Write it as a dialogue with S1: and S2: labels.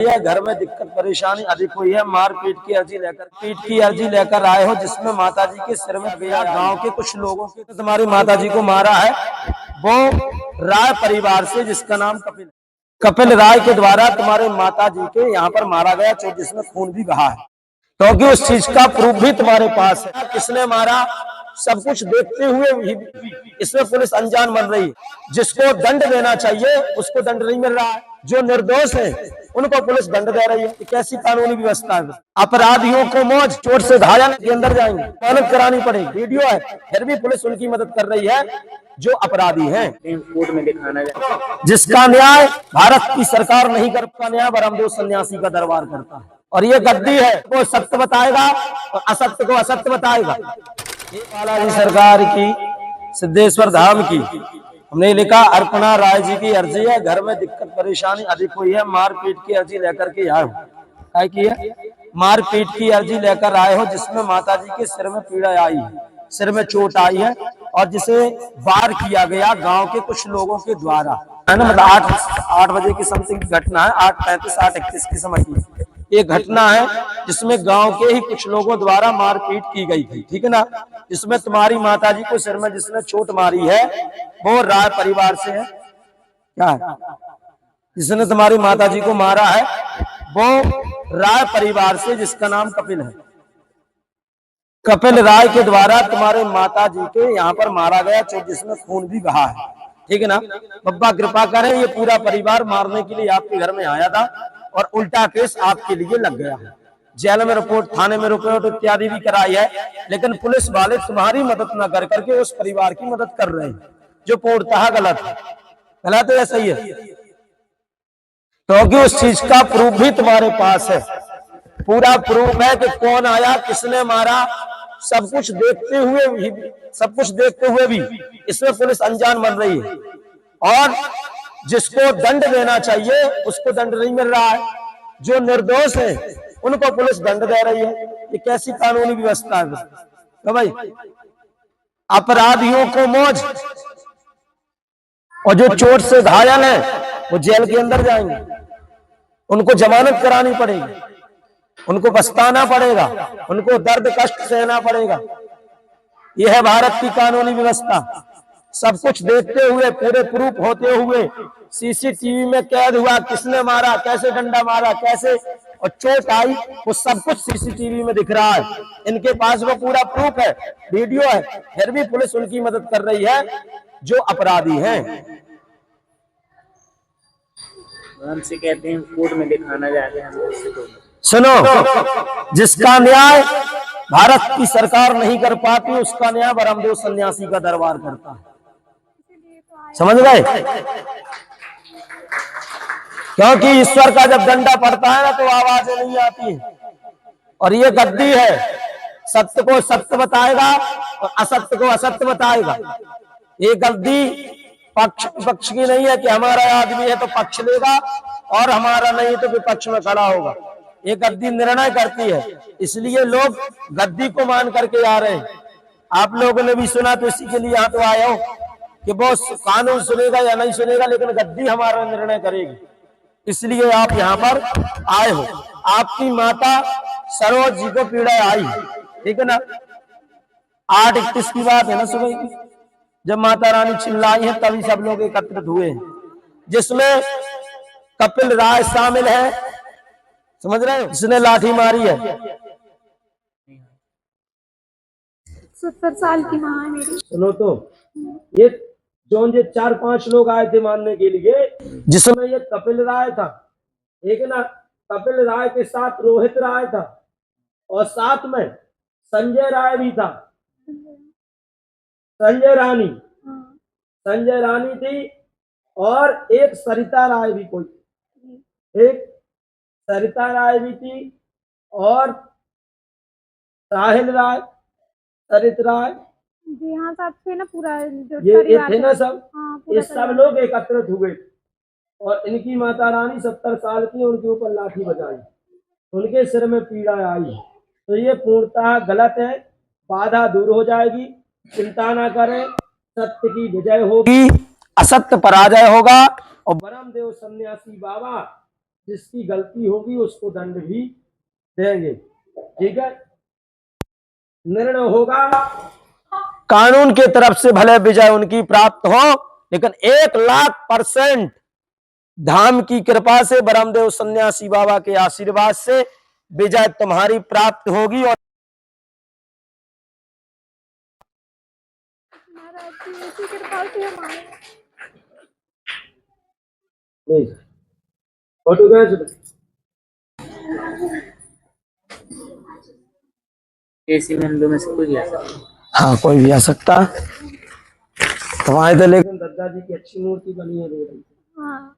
S1: यह घर में दिक्कत परेशानी अधिक हुई है। मारपीट की अर्जी लेकर आए हो, जिसमें माताजी के सिर में गया। गांव के कुछ लोगों के तुम्हारी माताजी को मारा है, वो राय परिवार से, जिसका नाम कपिल राय के द्वारा तुम्हारे माताजी के यहाँ पर मारा गया, जिसमें खून भी बहा है। क्योंकि उस चीज का प्रूफ भी तुम्हारे पास है। किसने मारा सब कुछ देखते हुए भी इसमें पुलिस अनजान बन रही है। जिसको दंड देना चाहिए उसको दंड नहीं मिल रहा है। जो निर्दोष है उनको पुलिस दंड दे रही है। कैसी कानूनी व्यवस्था है? अपराधियों को मौज, चोट से घायल के अंदर जाएंगे, मेहनत करानी पड़ेगी। वीडियो है, फिर भी पुलिस उनकी मदद कर रही है जो अपराधी हैं।
S2: कोर्ट में दिखाना है
S1: जिसका न्याय भारत की सरकार नहीं कर पाता, न्याय ब्रह्मदेव सन्यासी का दरबार करता है। और ये गद्दी है, वो सत्य बताएगा और असत्य को असत्य बताएगा। बालाजी सरकार की, सिद्धेश्वर धाम की, हमने लिखा अर्पणा राय जी की अर्जी है। घर में दिक्कत परेशानी अधिक हुई है, मारपीट की अर्जी लेकर के आए हो। क्या की है? मारपीट की अर्जी लेकर आए हो, जिसमें माताजी के सिर में पीड़ा आई है, सिर में चोट आई है, और जिसे वार किया गया गांव के कुछ लोगों के द्वारा, है ना। मतलब 8 बजे की समथिंग घटना है, 8:35 8:31 के समय की ये घटना है, जिसमें गांव के ही कुछ लोगों द्वारा मारपीट की गई थी, ठीक है ना। जिसमें तुम्हारी माताजी को सिर में जिसने चोट मारी है वो राय परिवार से है। क्या है? जिसने तुम्हारी माताजी को मारा है वो राय परिवार से, जिसका नाम कपिल है। कपिल राय के द्वारा तुम्हारे माताजी के यहाँ पर मारा गया, जिसमें खून भी बहा है, ठीक है ना। बब्बा कृपा करें, ये पूरा परिवार मारने के लिए आपके घर में आया था और उल्टा केस आपके लिए लग गया है। जेल में रिपोर्ट, थाने में रिपोर्ट इत्यादि भी कराई है, लेकिन पुलिस वाले तुम्हारी मदद न कर करके उस परिवार की मदद कर रहे हैं, जो पूर्णतः गलत है। गलत है या सही है? क्योंकि उस चीज का प्रूफ भी तुम्हारे पास है। पूरा प्रूफ है कि कौन आया, किसने मारा, सब कुछ देखते हुए भी इसमें पुलिस अनजान बन रही है। और जिसको दंड देना चाहिए उसको दंड नहीं मिल रहा है। जो निर्दोष है उनको पुलिस दंड दे रही है। ये कैसी कानूनी व्यवस्था है? तो भाई अपराधियों को मौज, और जो चोट से घायल है वो जेल के अंदर जाएंगे, उनको जमानत करानी पड़ेगी, उनको पछताना पड़ेगा, उनको दर्द कष्ट सहना पड़ेगा। यह है भारत की कानूनी व्यवस्था। सब कुछ देखते हुए, पूरे प्रूफ होते हुए, सीसीटीवी में कैद हुआ, किसने मारा, कैसे डंडा मारा, कैसे और चोट आई, वो सब कुछ सीसीटीवी में दिख रहा है। इनके पास वो पूरा प्रूफ है, वीडियो है, फिर भी पुलिस उनकी मदद कर रही है जो अपराधी हैं।
S2: हमसे कहते हैं कोर्ट में दिखाना जाते हैं।
S1: सुनो, जिसका न्याय भारत की सरकार नहीं कर पाती, उसका न्याय ब्रह्मदेव सन्यासी का दरबार करता है। समझ गए? क्योंकि ईश्वर का जब डंडा पड़ता है ना तो आवाजें नहीं आती है। और ये गद्दी है, सत्य को सत्य बताएगा और असत्य को असत्य बताएगा। ये गद्दी पक्ष की नहीं है कि हमारा आदमी है तो पक्ष लेगा और हमारा नहीं तो विपक्ष में खड़ा होगा। ये गद्दी निर्णय करती है, इसलिए लोग गद्दी को मान करके आ रहे हैं। आप लोगों ने भी सुना तो इसी के लिए यहाँ तो आए हो कि वो कानून सुनेगा या नहीं सुनेगा, लेकिन गद्दी हमारा निर्णय करेगी, इसलिए आप यहाँ पर आए हो। आपकी माता सरोज जी को पीड़ा आई, ठीक है ना। 8:31 की बात है ना, सुबह की, जब माता रानी चिल्लाई है तभी सब लोग एकत्रित हुए हैं, जिसमें कपिल राय शामिल है। समझ रहे हो? जिसने लाठी मारी है।
S3: 70 साल की माँ है मेरी।
S1: सुनो तो, ये जो 4-5 लोग आए थे मानने के लिए, जिसमें ये कपिल राय था, एक ना, कपिल राय के साथ रोहित राय था, और साथ में संजय राय भी था। संजय रानी थी, और एक सरिता राय भी, एक सरिता राय भी थी, और साहिल राय, सरित राय,
S3: जी हाँ, साथ थे ना पूरा जो
S1: ये थे ना सब।
S3: हाँ,
S1: ये सब लोग एकत्रित हुए और इनकी माता रानी 70 साल की, उनके ऊपर लाठी बजाई, उनके सिर में पीड़ा आई। तो ये पूर्णतः गलत है, बाधा दूर हो जाएगी, चिंता ना करें, सत्य की विजय होगी, असत्य पराजय होगा। और ब्रह्मदेव सन्यासी बाबा जिसकी गलती होगी उसको दंड भी देंगे। ठीक है, निर्णय होगा कानून की तरफ से, भले विजय उनकी प्राप्त हो, लेकिन 1,00,000% धाम की कृपा से, ब्रह्मदेव सन्यासी बाबा के आशीर्वाद से विजय तुम्हारी प्राप्त होगी। और
S3: महाराज जी इसी कृपा से हमारे
S1: फोटो
S2: ऐसी मंदिर में से कोई आ सकता है।
S1: हाँ, कोई भी आ सकता है। तो वहां तो लेकिन दद्दा जी की अच्छी मूर्ति बनी है।
S3: हाँ